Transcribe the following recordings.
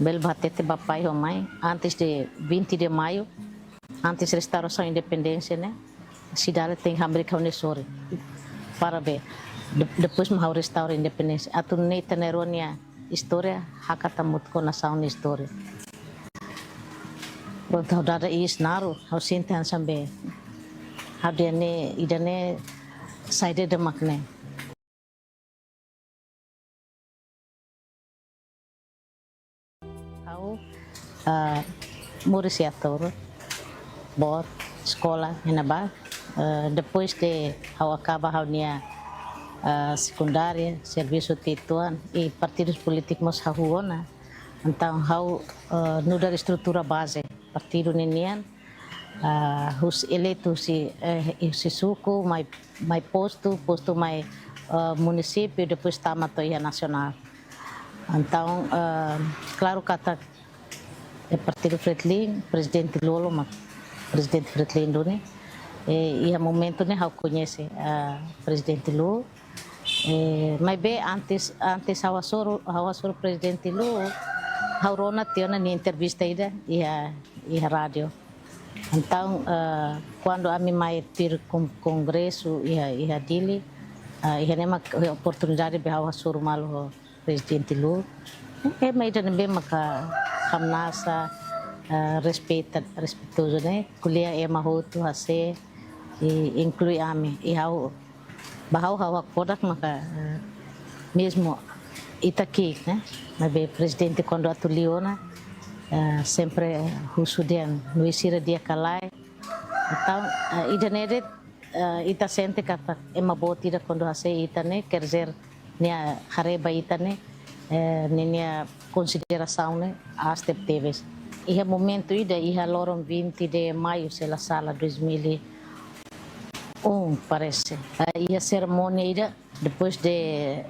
Bel batete papai e mãe, antes de 20 de maio, antes da restauração independência, né? A cidade tem América Unisori. Parabéns. Depois mau restaura a independência. A turneta neronia história, hakata muito com nação na história. Pronto, ao dar isso naru, ao sinta sambe. Ao dia ne, ida ne, saída de makne. Ao murid ator, bot, escola, enabá. Depois de ao acaba a nia secundária, serviço tituan e partidos políticos hahuona. Então, ao no da estrutura base, partido ninian, os eleitos se suco, mais posto mais município, depois está a nacional. Então, claro que está o partido Fretlin, presidente Lolo, mas presidente Fretlin do né, e a momento né, eu conhece presidente Lula. Mas bem antes ao soro presidente Lula, a Rona tinha uma entrevista ainda e a rádio. Então, quando a minha mãe teve congresso e a Dili, e a uma oportunidade de ao soro malo presidente Lula, é mais de bem hamnasa respeitoso né, kuliah é mahoto hase e inclui a mim e ao bahau hawa kodak maka mesmo itaqui né, mas bem presidente quando atuliona sempre husudian no isira dia kalai então idanere ita sente kata ema botira quando hase itane quer dizer nia hareba itane nenia consideração né as teves e o momento ida e a loron 20 de maio se la sala 2001 parece e a cerimônia ida depois de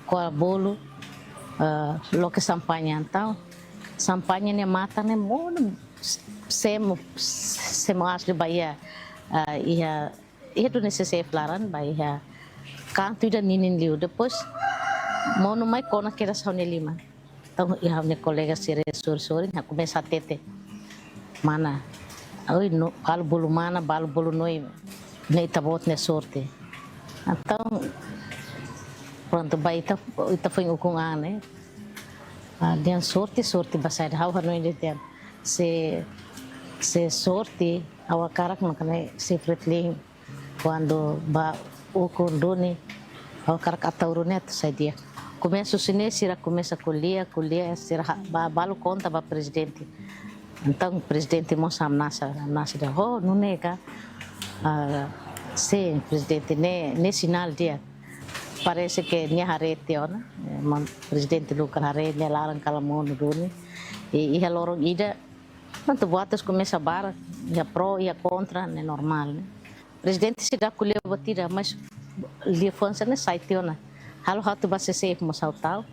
com a bolo lo que sampanha então sampanha ne mata ne mono se mais de Bahia e do necessário flaran Bahia canto ida ninin liu depois mono mai kona kira saune lima então e a minha colega sere sori já começa a tete mana oi no balo bolo mana balo bolo noi nem tabot ne sorte então pronto baita ita foi com a né dia sorte basai how hanoi de tem se sorte ao cara que makane se Fretlin quando ba o condone ao cara catauronet sai dia começa o cine sira começa colher sira balo conta para presidente então o presidente mosam nasa de ho não nega se presidente ne sinal dia parece que nia harete ona presidente Lucas harete ne larang kalamono doni e a lorong ida quanto votos começa a bar e a pro e a contra é normal né presidente se dá colher batida mas lhe fonsa ne site ona halo hatu base safe mo sautal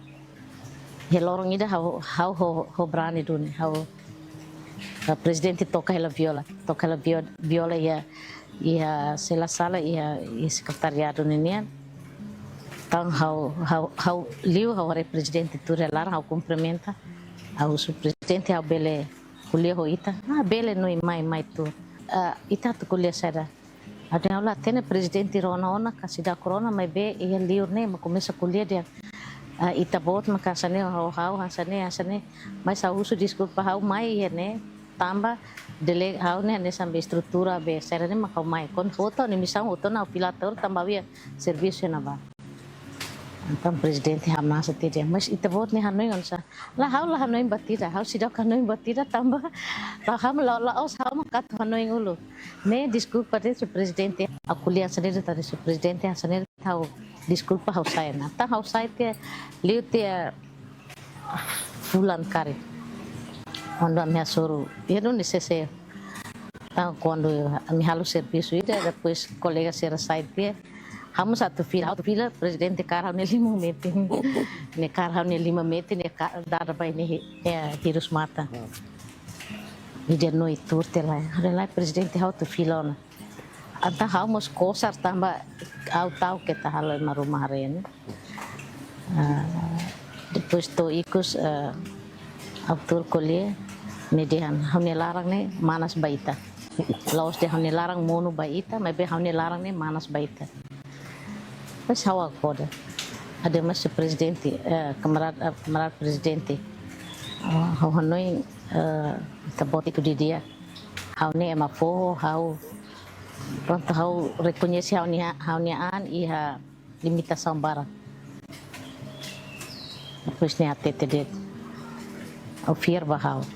e a lorong ida how brani doni how presidente toca ela viola e a sela sala e a secretariado nenia então how liu how presidente turelar how cumprimenta ao presidente ao bele colher hoita bele no mai tu ita tu colher sada ada lá tem presidente rona kasida corona mas be e liu ne mas começa a colher dia ita bot makasane how hasane mas a uso desculpa how mai né tambah dele how ne sampai estrutura be sada ne makau mai kon foto ne misang foto na pilator tambah via serviço na ba então presidente hamna setiap mas itu bot ni hanoi onsa lah hanoi batida how sidak hanoi batida tambah lah ham la os how makat hanoi ulu ne desculpa de presidente aku lihat sendiri tadi presidente sendiri tahu desculpa how saya na tá how saya te liu te fulan kari quando a minha soro eu não necessito então quando me halo serviço ida depois colega ser site Hamu satu fila presidente karau ne 5 meter ne karau ne 5 meter ne dar bai ne hirus mata dia noi turte lá presidente hau tu fila ona anta hau mos kosar tambah au tau que tá halo na rumah rene depois to ikus Abdul colher ne dehan haune larang ne manas baita laos de haune larang mono baita mas be haune larang ne manas baita mas hawa koda ada mas presidente camarada presidente hau hanoi taboti tu dia haune ema fo hau pronto hau reconhece haune an iha limitação bara depois ne atete de o fier bahau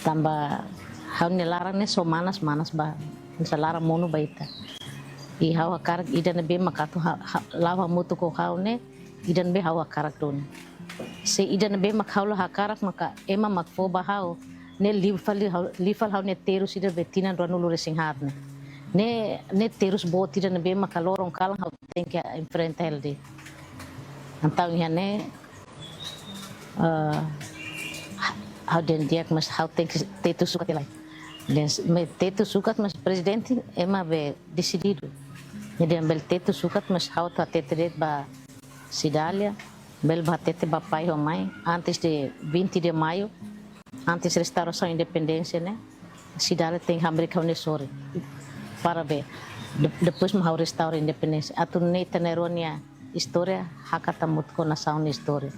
tambah hau ne larang ne so manas ba sa larang mono baita i hau akarak idan be makatu lawa mutu ko hau ne idan be hau akarak don se idan be mak hau la akarak maka ema mak fo bahau ne lifal hau ne terus ida betina do nulu resinghat ne terus bot idan be mak lorong kalang hau tem que enfrentar ele então ne hau den diak mas hau tem que tetu sukat lai me tetu sukat mas presidente ema be decidido jadi ambil tetu sukat mas hau ta tetret ba Cidália bel batete ba pai homai antes de 20 de maio antes restauração independência né Cidália tem América Unisore para ver depois mau restaurar independência atu neta neronia história hakata mutko nação história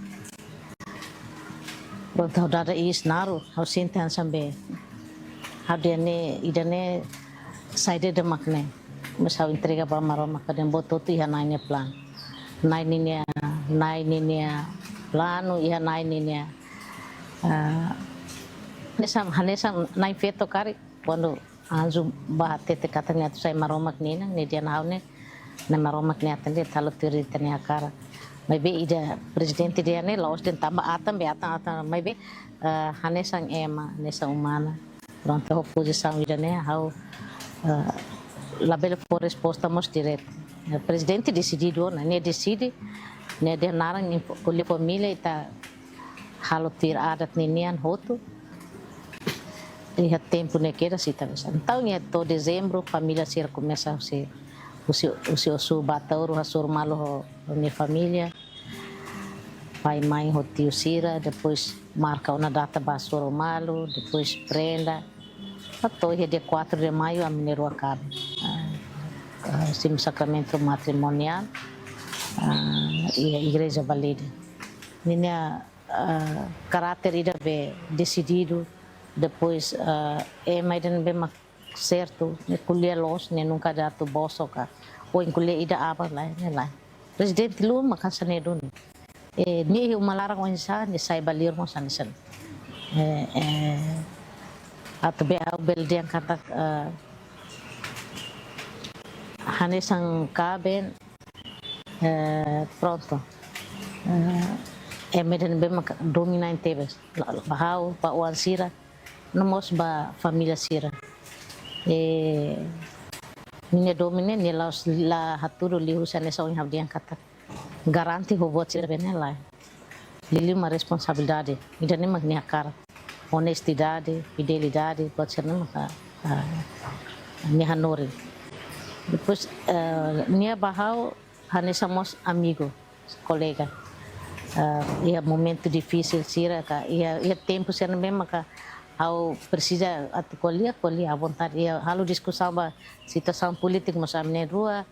pronto dada is naru hau sintan sambe hau dene idane saide de makne mas hau entrega ba maroma kadem bototu iha naine plan naine plano iha naine hanesam nain feto kari quando anzu ba tete katanya tu sai maromak nina ne dia hau ne na maromak ne atende talo tiri tene akara maybe ida presidente dia ne laos den tamba atam be atam maybe hanesang ema nessa humana pronto a oposição ida ne hau la bela for resposta mos direto o presidente decidido ne decide ne de narang colhe família ita halo tir adat ninian hotu e tempo ne queda se talvez então é todo dezembro família se começa o seu batauro a sua malo minha família pai mãe o tio Sira depois marca uma data para sua malo depois prenda até dia 4 de maio a mineiro acaba sim sacramento matrimonial e a igreja valida minha caráter ida be decidido depois mais de bem certo ne colher los ne nunca dá tu bolso cá ou encolher ida aba lá presidente lu makan sanedo ni uma larang onsa ne sai balir mo sanisen atau be au bel dia kata hanesang kaben pronto meden be mak dominante bes bahau pa wan sira nomos ba família sira minha domine ne la haturo lihu sane so hab dia kata garanti ho bot sira bene lá lili uma responsabilidade idane mak ne akar honestidade fidelidade bot sira mak ne hanore depois minha bahau hanesamos amigo colega ia momento difícil sira ka ia tempo sira mesmo ka ao precisa colher à vontade ia halo discussão ba situação política mas amne rua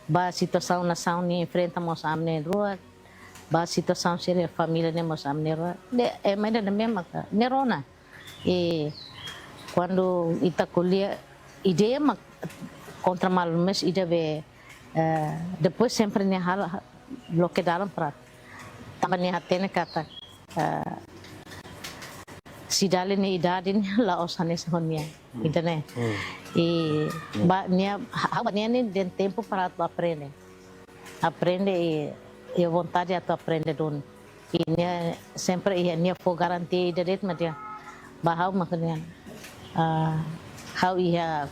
ba situação nação ni enfrentamos amne rua ba situação sira família ne mas amne rua é mais da mesma ka nerona e quando ita colher ideia contra mal mas ida be depois sempre ne halo bloquearam para também a tene kata Cidália ne idade la osanes honia entende e ba nia haba nia den tempo para tu aprender e vontade a tu aprender don e nia sempre e nia for garantia direito mas dia bahau makanya how ia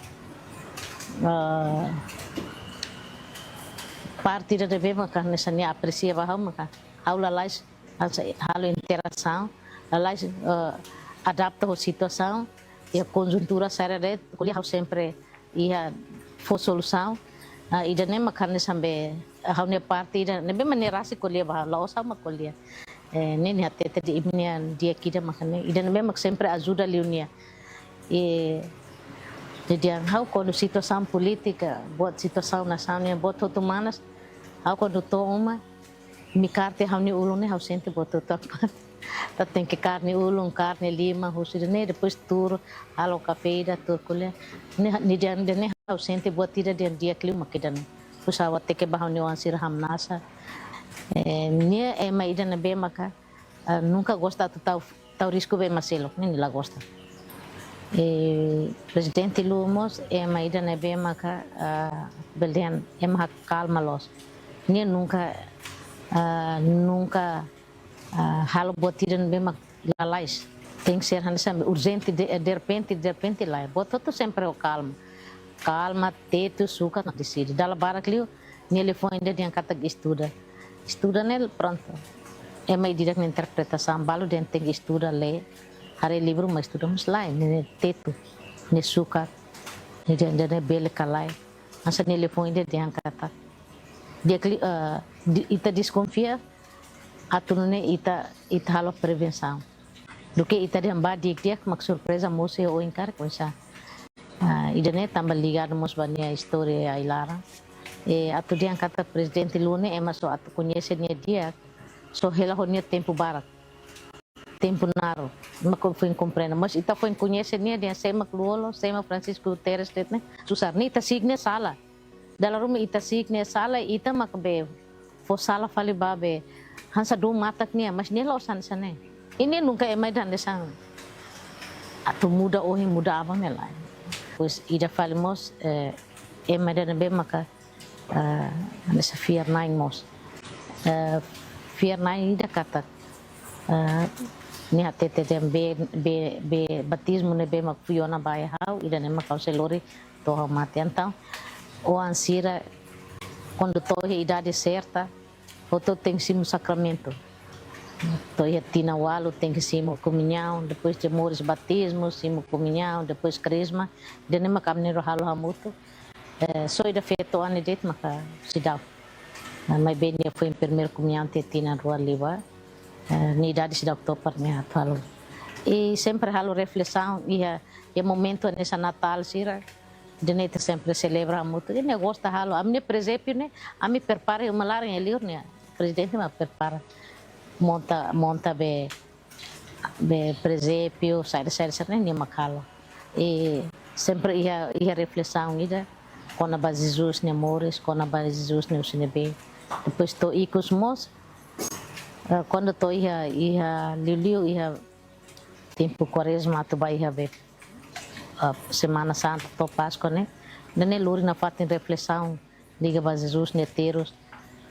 parte da deve maka nessa nia aprecia bahau maka aula lais halo interação lais adapta a situação e a conjuntura será colher sempre ia for solução e da nem macarne sambe a parte da nem maneira se colher bah lá só uma colher nem até de ibnia dia kita makanya ida memang sempre ajuda liunia e jadi hau quando situação política buat situação nasional buat humanas hau quando to uma mi carte hau ni ulung ne hau sente buat to tá tem que carne ulung carne lima husir ne depois tur halo café da tur kule ni dia ne hau sente buat dia clima kidan pusawat te ke bahau ni wansir hamnasa nia ema ida na be maka nunca gosta de tal risco bem macelo nem lá gosta presidente Lumos ema ida na be maka belden ema calma los nia nunca halo botiran be mak lalais tem que ser urgente de repente lá botou sempre o calma teto suca não decide dala barakliu ni telefone de yang kata estuda nele pronto é mais direto na interpretação balo de tem que estudar ler hari livro mas estudamos lá ne teto ne suca ne de bele calai asa ne telefone de yang kata dia ita desconfia atunune ita halo prevenção do que ita de ambadi dia mak surpresa moça ou encar coisa idane tambah ligado mos bania história ailara atu dia kata presidente Lune so atu conhece dia so hela honia tempo barat tempo naro mako foi compreender mas ita foi conhece dia sema Luolo sema Francisco Guterres né susar ni ita signe sala dala ruma ita signe sala ita makbe fo sala fali babe hansa do matak nia mas ni lo sana ini nunca mais dan desang atu muda abang ela pois ida falamos mais dan be maka nessa fear nine mos fear nine ida kata ni hatete be batismo ne be mak fiona bai hau ida ne mak selori to mate então o ansira quando to idade certa o to tem sim sacramento to ia tinawalo tem que sim comunhão depois de mores batismo sim comunhão depois crisma ida ne mak amnero halo hamuto só ida feito ane det maka sidau mai bem foi em primeiro comunhão tetina rua liba ni idade sidau topar me halo e sempre halo reflexão e momento nessa Natal sira de neta sempre celebra muito e gosta halo a minha presépio né a me prepara uma lar em elior né presidente me prepara monta be presépio sai né makalo e sempre ia reflexão ida quando a Jesus ne amores quando a Jesus ne usinebe depois to icos mos quando to ia liu ia tempo quaresma to vai ia ver semana santa to Páscoa né nene luri na parte de reflexão liga ba Jesus ne teros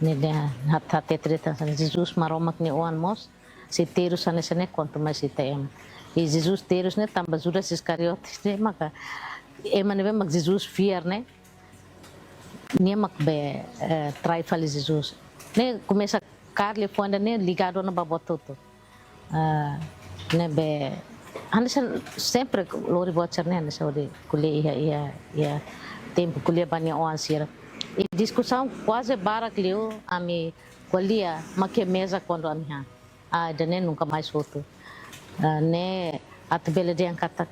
ne hatta treta Jesus maroma ne oan mos se teros sane quanto mais tem e Jesus teros né tamba Judas Iscariotes né maka neve mak Jesus fiar né nem mak be trai fali Jesus né começa Carle fonda né ligado na babototo né be Anderson sempre lori bocor né Anderson de kuliah ia tempo kuliah banyak orang sira e discussão quase barak leu a mi kuliah make mesa quando a minha dane nunca mais foto né atbele de angkata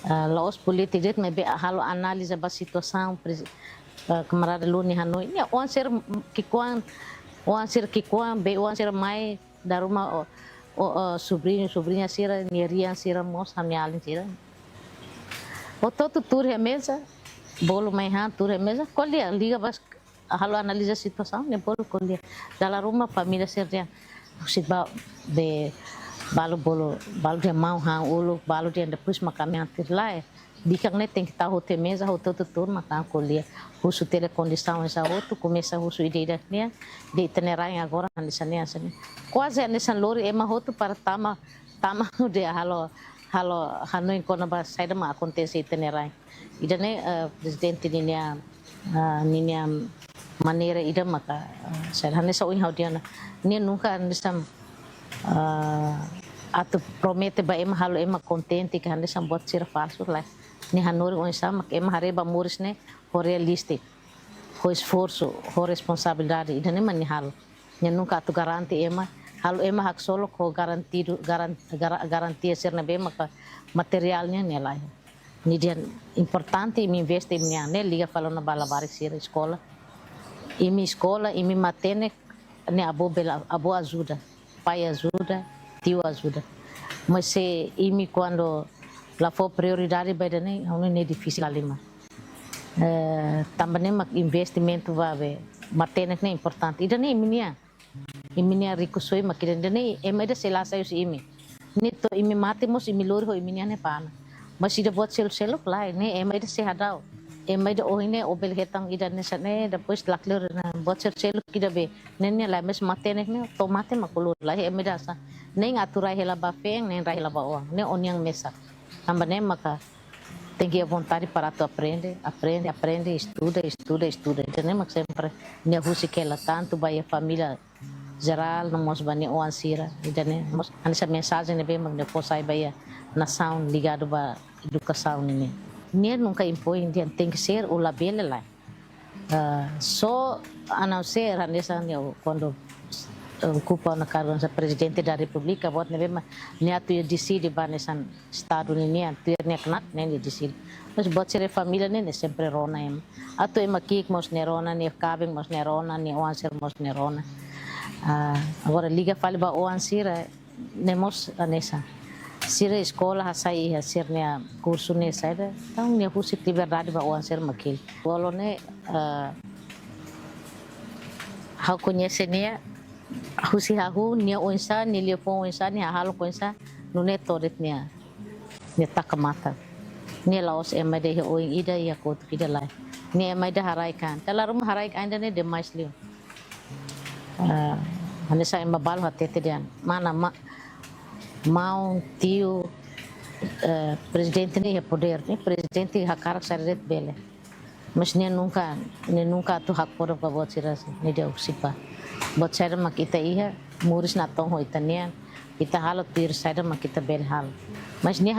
laos politik me be halo análise ba situação camarada Luni Hanoi ne on ser kikuan be on ser mai da rumah sobrinha sira nerian sira mos hamialin sira o todo tur a mesa bolo mai han tur a mesa colia liga bas halo analisa situação ne bolo colia dala rumah família serja siba be balo de mau han ulo balo de depois macaminhar lá dikang ne tem que estar hote mesa hote tur makan colia husu tele condição essa outro começa husu ideia né de itinerário agora nessa quase nessa lori ema hoto para tama de halo Hanoi quando ba saída ma acontece itinerário ida ne presidente ninia maneira ida maka saya nessa oi haudiana ne nunca nessa atu promete ba ema halo ema contente que nessa bot ser falso lá ni Hanoi on sama ema hareba muris ne o realistic o esforço o responsabilidade ida ne mani halo ne nunca atu garante ema halo ema hak solo ko garantia ser na be maka materialnya nela ni dia importante me investe em minha né liga falando na balabar ser escola e minha escola e me matene né abo ajuda pai ajuda tio ajuda mas se imi quando lá for prioridade vai dane não é difícil ali mas também mak investimento vai ver matene é importante e dane minha iminia rico soi makiran dane emeda sela sayo si imi nito imi matemos imi lori ho iminia ne pana mas ida buat selo lai ne emeda se hadau emeda ohine obel hetang ida ne sane depois laklor na buat selo kida be nenya la mes matene ne tomate makulur lai emeda sa nem aturai hela ba feng nem rai hela ba o ne onyang mesa também maka tem que ir à vontade para tu aprende, estuda. Então, mas sempre, minha rússia que ela tanto vai a família geral, não mos bani o ansira, então, essa mensagem é bem, mas depois sai vai a nação ligado à educação, né? Nem nunca impõe, tem que ser o labelo lá. Só a não ser, nessa, quando ocupa na cargo de presidente da república bot nebe ma ne atu ya decide ba nessa estado ni atu ya knak ne decide mas bot ser família ne sempre rona em atu ema kik mos ne rona ne kabing mos ne rona ne oanser mos ne rona agora liga fale ba oansira ne mos nessa sira escola hasai ha ser ne curso ne saida então ne husi liberdade ba oanser makil bolo ne how conhece ne husi hahu nia onsa ni lepo onsa ni halo onsa nune toret nia ni takamata ni laos emade he oing ida ya kot kida lai ni emade haraikan talarum haraikan anda ne demais liu ane sa embabal hatete dian mana mau tio presidente ni poder ni presidente hakarak saret bele mas ni nunca tu hak por pa bot siras ni dia usipa bot saya mak kita iya muris na tong ho itanian kita halo tir saya mak kita bel hal mas ni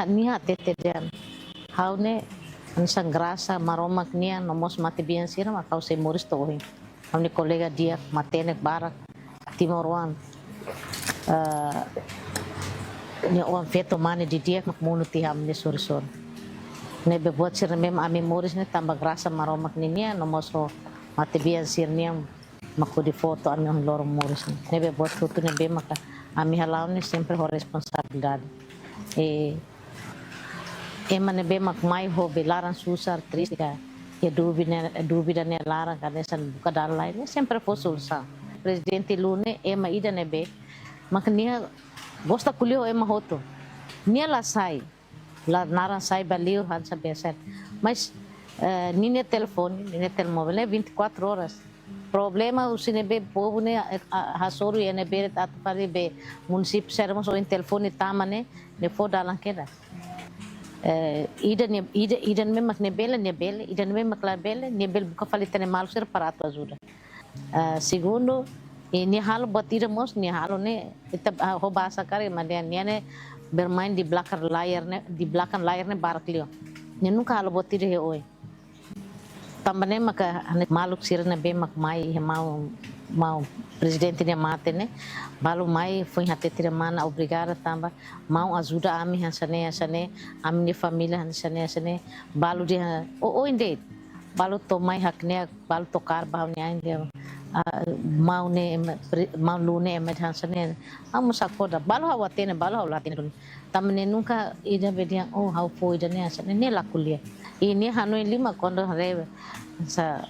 tete dan how ne ansang grasa maromak nia nomos mati bian sira mak kau se muris to hin amni kolega dia matenek barak timorwan ni on feto mane di dia mak munu ti ham ni sur ne be bot sira mem ami muris ne tambah grasa maromak nia nomos ho mati bian sir niam mako di foto ang loro muris nebe bot tutu nebe maka ami halau ni sempre ho responsabilidade ema nebe mak mai ho belaran susar triste ka e dúvida ne lara kadesan buka dalai ne sempre fo sulsa presidente lune ema ida nebe mak nia gosta kulio ema hoto nia la sai la naran sai baliu han sa beset mas nine telefone nine telemóvel 24 horas problema o sinebe povo ne hasoro e ne beret at pare be município sermos o telefone tamane ne fo dalan keda ida me mak ne bele ida me mak la bele ne bel buka falitane mal ser para tu ajuda segundo e ni halo batira mos ni halo ne ita ho bahasa kare madian ne bermain di belakang layar ne baraklio ne nunca halo batira he oi também maka maluk sira na be mak mai mau presidente ne mate ne balu mai foi hatete mana obrigada tamba mau ajuda ami hansane ami família hansane balu dia o inde balu to mai hakne balu to kar bahnya inde mau lune emet hansane amu sakoda balu hawatene balu hawlatene tamne nunca ida bedia how foi ida ne hansane ne la kulia ini hanoi lima quando reve sa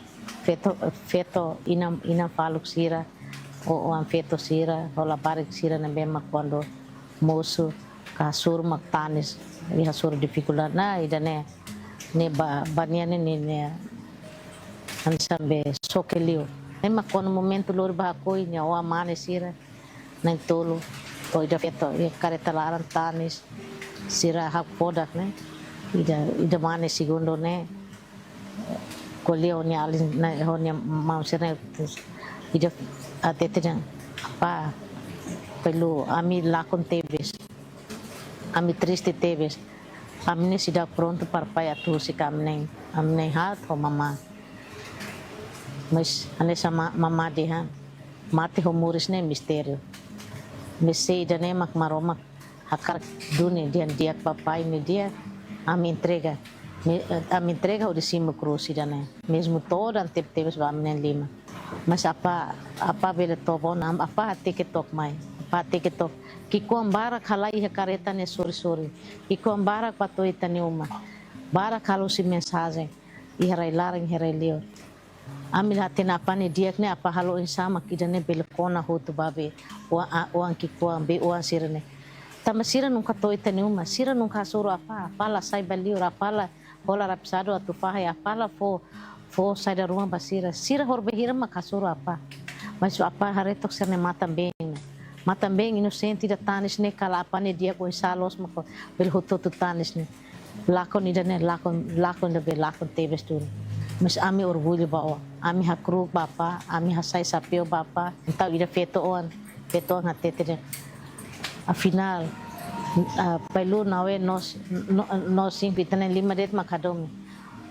feto ina faluk sira o an feto sira o la barik sira na bema quando moço kasur maktanis i hasur dificuldade na ida ne baniane ne ansambe sokelio ema quando momento lor ba koi nya o amane sira na tolo o ida feto e careta laran tanis sira hak podak ne ida mane segundo ne kolio ni alin na honya mau sira ida atete dan apa perlu ami lakon tebes ami triste tebes ami sudah pronto para pai atu si amne hat ho mama mas ane sama mama dia mate ho muris ne mistério Mesei da né mak maromak hakar dune dia papai ne dia a me entrega o de cima cruz da né mesmo toda teve va men lima mas apa vele tobo nam apa te que tok mai apa te que tok ki ko ambara khala i careta ne sori ki ko ambara pato itane uma bara kalau si mensagem i harai larang harai leo Amil hatin apa ni dia ni apa halo insama kita ne belkona hotu babe o ki ko ambe o sirene tama sira nunca toi tani uma sira nunca soro apa la sai bali ora la hola rapsado atu faha apa la fo sai da rumah basira sira horbehira makasoro apa mas apa haretok serne matam bem inocente da tanis ne kala apa ne dia ko salos mako bel hotu tu tanis ne lakon ida ne lakon da be lakon tebes tu mas ami orgulho bawa ami hakru bapa ami hasai sapio bapa então ida feto on na tete afinal pelu nawe nos simpi tene 5 det makadome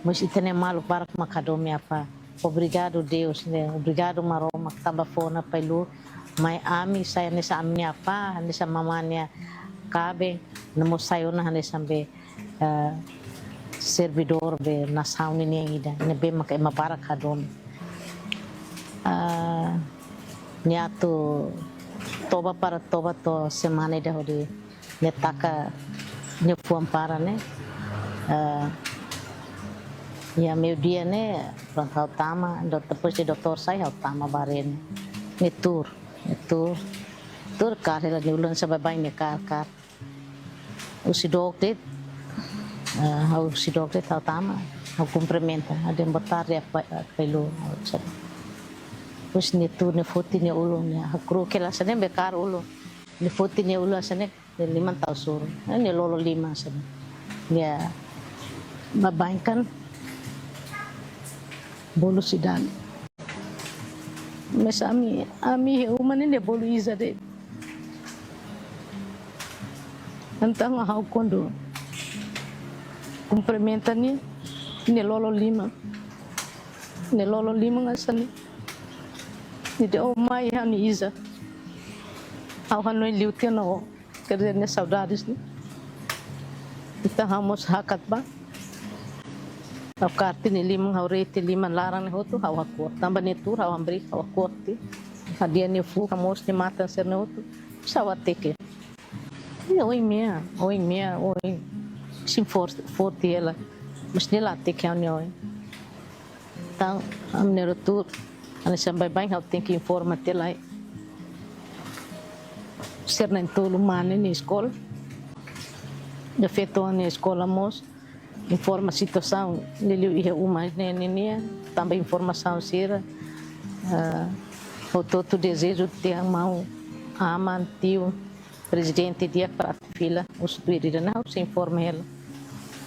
mas itene malu para makadome apa obrigado Deus né obrigado maroma tambafona pelu mai ami saya nessa ami apa nessa mamanya cabe namo sayona nessa be servidor be nação ninguém ida ne be mak ema para kadome niato toba to semana de hodi ne taka ne fuam para ne ya meu dia ne pronto tama depois de doutor sai tama baren ne tur carreira de ulan sabai ne car o si dokter o si dokter tama o cumprimenta ada botar ya pelo Terus ni tu ni foti ni ulung ni hakru kela sana bekar ulung ni foti ni ulung sana ni 5 tahun sur ni lolo 5 sana dia babaikan bolu sidan mas ami umane ne bolu iza de antang hau kondo cumprimenta ni lolo 5 ngasani ni de o mai hani isa ao hanoi liutia no quer dizer né saudades né então vamos hakat ba ao karti ni 5 ao rete 5 larang ne hotu ao hakor tambah ni tur ao ambri ao korti hadia ni fu kamos ni mata ser ne hotu sawateke oi minha sim forte ela mas nela te que oi então amnero tur Ana sampai bem eu tenho que informar te lá ser nem todo humano na escola de feito na escola mos informa situação nele ia uma neném também informação ser o todo desejo de amar aman tio presidente dia para fila os tuíra não se informa ela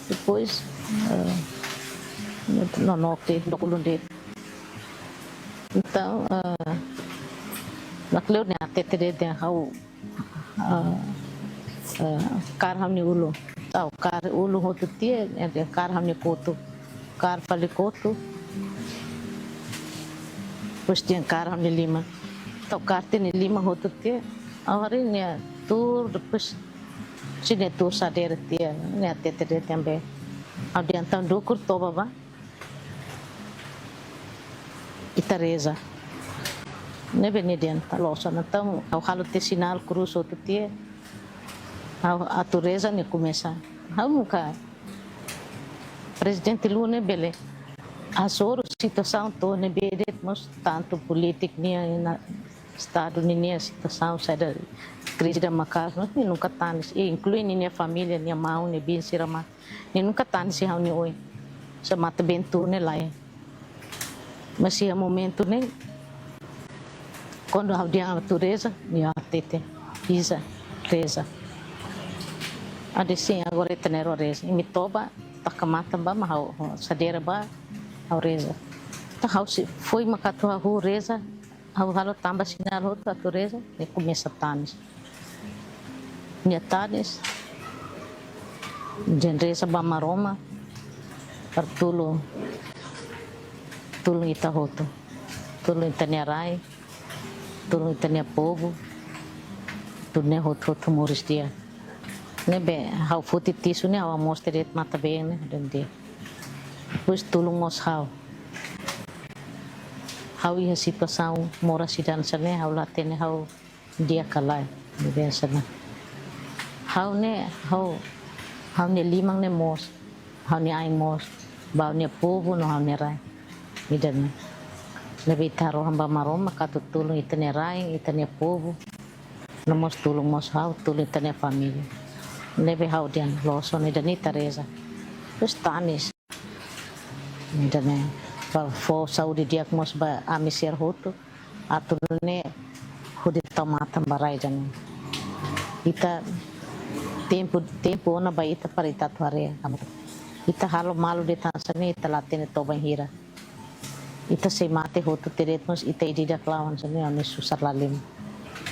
depois não tem documento então nakleo ne atete de hau kar hamni ulu tau kar ulu hotu tie de kar hamni kotu kar fali kotu terus dia kar hamni 5 tau kar te ni 5 hotu tie awari ne tur depois sine tur sader tie ne atete de também au dia então dokur toba ba Teresa ne bene dianta losa então ao halo te sinal cruz outro tie a Teresa ne começa ao nunca presidente Lula bele a soro situação to ne bede mas tanto político na estado ne situação sai da crise da macas mas nunca tanis e inclui minha família minha mãe ne bin sirama ne nunca tanis se hauni oi se mata bentur ne lá mas é momento né quando a natureza me atete isa reza ada sim agora tener reza e me toba takamata ba mau sadera ba a reza tá house foi makato a reza ao halo tamba sinal a reza e começa tanis minha tanis reza ba maroma pertulo tulong ita hoto tulong ita niya rai tulong ita niya povo tunne hot muris dia. Nebe hau futi tisu ne awa mos teret mata beng ne dan dia. Pues tulung mos hau. Hau iha si pasau mora si dan sana hau latene hau dia kalai nebe sana. Hau ne limang ne mos. Hau ne ai mos. Bau ne povo no hau ne rai. Idan nebe taro hamba maroma katutulung itane rai itane povo. Namos tulung mos hau tulung itane família. Nebe hau dian loso ne dani Teresa. Terus tanis. Dane pa fo saudi diak mos ba amisir hoto atune hudi tomata barai dane. Ita tempo na ba ita parita tuare kamu. Ita halo malu de Tanzania ita latene toba hira. Ita se mate hoto teret mos ita ididak lawan sane ane susar lalim.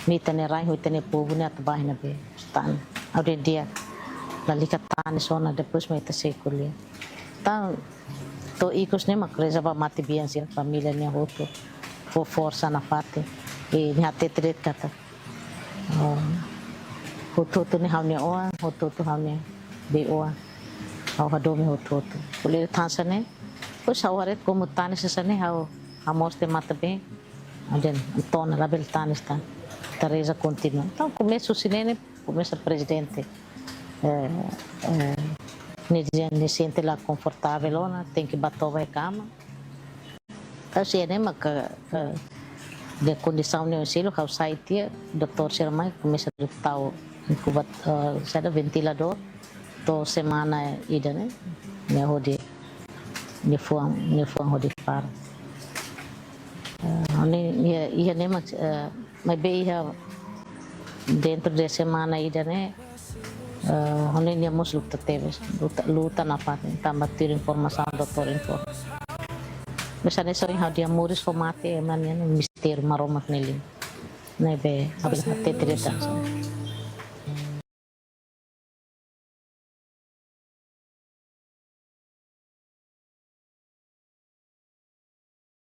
Ni tane rai ho tane povo ne atbah na be. Stan. Aude dia lalika tani sona depois me ita se kulia. Tang to ikos ne makreza ba mati bian sila família ne hoto for força na fate e ni hate tret kata hoto ne hau ne oa hoto hau ne be oa hau hadome hoto kule tansane ko sawaret ko mutane sesane hau amos te mata be aden tona label tanis tan Teresa continua então começo sinene começa presidente ne sente lá confortável ona tem que bater vai cama assim né mas de condição ne silo kau sai tia doktor sermai começa a tau incubat sada ventilador to semana ida ne hodi ne fuang hodi par ne ia ne mas be ia dentro de semana ida ne hone ni amos luta teves luta na parte tambah tir informação doutor info misalnya sering hau dia muris formate emang mistério maromak nele nebe habis hati tidak